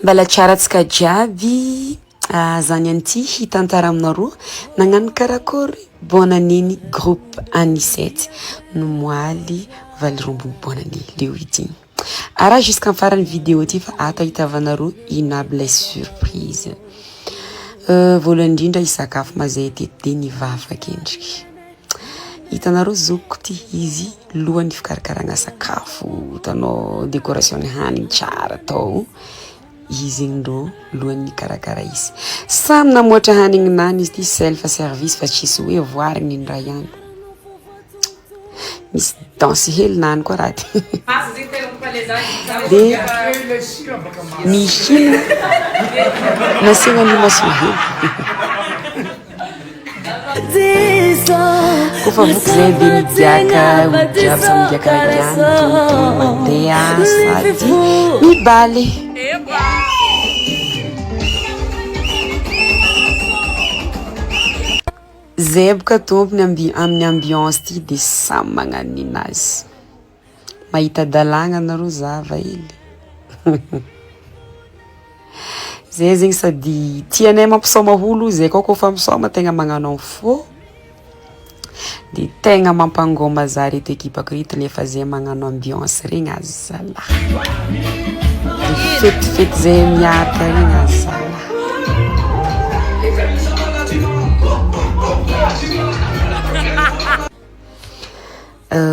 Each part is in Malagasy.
Mbala tsara tsika jiaby zany anty hitantara aminareo nagnano karakory bonaniny groupe Anisette no moaly valirombo bonany le week-end. Ara jusqu'en farany vidéo ty fa ato hitavanareo inable surprise. Voalohany indrindra isakafo mazay tete ny vava kendriky. Hitanareo zoko ty izy lohany fikarakarana sakafo, hitanao décoration hanigny tsara tao. Izy ndo lohany karakara izy. Samy namoatra hanigny nany izy ty self service fa tsisy hoe voariny ny raha ihany. Misy danse hely nany koa raha ty. De mihina nasiana animation hely. Kofa voky zay de midiaka jiaby samy midiaka ragany tontolo mandeha sady mibaly. Zay boka tompony amin'ny ambiance ty de samy magnano ninazy. Mahita dalagna nareo zava hely. Zay zegny sady tianay mampisoma holo zay koa kofa misoma tegna magnano fo. De tegna mampangoma za reto ekipako reto nefa zay magnano ambiance regny azala. De fety zay miaraka regny azala.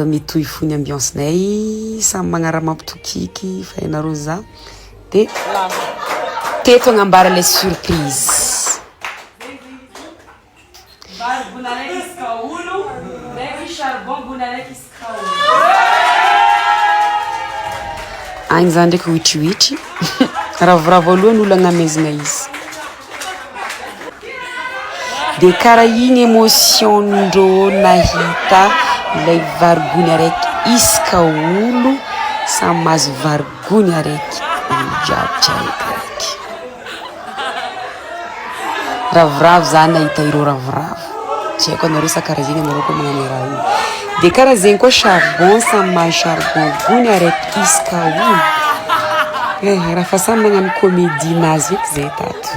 Mitohy fony ambiance nay samy magnara mampitokiky fa ianareo za de teto agnambara les surprises. Agny zany ndraiky witriwitry ravoravo aloha olo agnamezina izy de kara igny émotion ndrô nahita ilay varigony araiky iska olo samy mahazo varigony araiky olo jiaby tsaraikaraiky. Ravoravo zany nahita ireo ravoravo tsy haiko anareo sa karaha zegny anareo koa magnano raha io. De karaha zegny koa charbon samy mahazo charbon gony araiky iska olo. Raha fa samy magnano comédie nazy eky zay tato.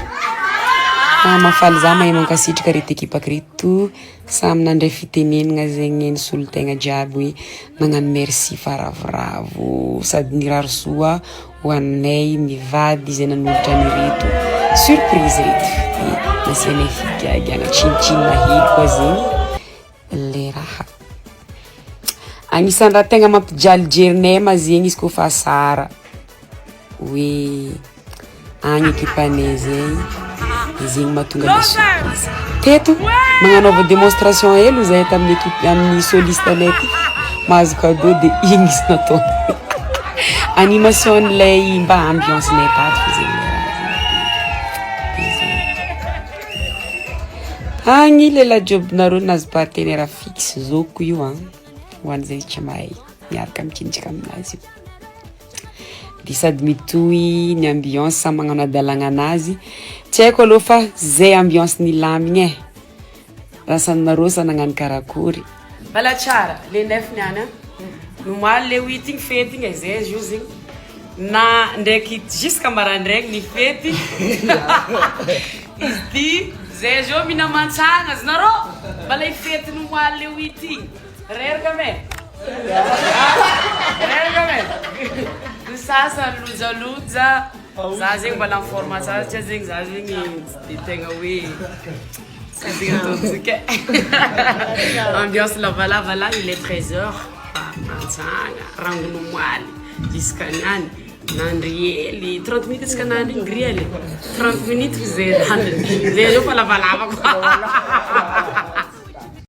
Mafaly za mahay mankasitraka reto ekipako reto samy nandray fitenenana zegny eny solo tegna jiaby hoe magnano merci fa ravoravo sady nirary soa ho anay mivady izay nanolotra ny reto surprise reto. Nasianay figagiagna tsinitsinina hely koa zegny le raha. Agnisan'ny raha tegna mampijalijerynay ma zegny izy koa fa sara hoe agny ekipanay zegny zegny mahatonga le surprise. Teto magnanaova démonstration hely zay tamin'ny équipe amin'ny soliste anay ty mahazo cadeau de igny izy natao. Animation lay mba ambiance nay tato fa zegny agny lela jobinareo nazy partenaire fixe zoko io ho an'izay tsy mahay miaraka mikinjika aminazy io. De sady mitohy ny ambiance samy magnano adalagna anazy. Tsy haiko aloha fa zay ambiance nilamigny rasanareo sa nagnano karakory. Bala tsara le 9 niany nomaly le 8 igny fety igny zay jour zegny na ndraiky jusqu'à marandraigny ny fety. Izy ty zay jo minamantsagna zinareo bala ifety nomaly le 8 igny reraka me. Reraka me. Sasa loja za zegny mbola en formation tsy zegny za zegny de tegna hoe zegny totsika. Ambiance lavalava là il est 13h mantsagna rangono moaly jusqu'à niany nandry hely 30 minutes jusqu'à nandry ngry hely 30 minutes zay nandry zay jo fa lavalava quoi.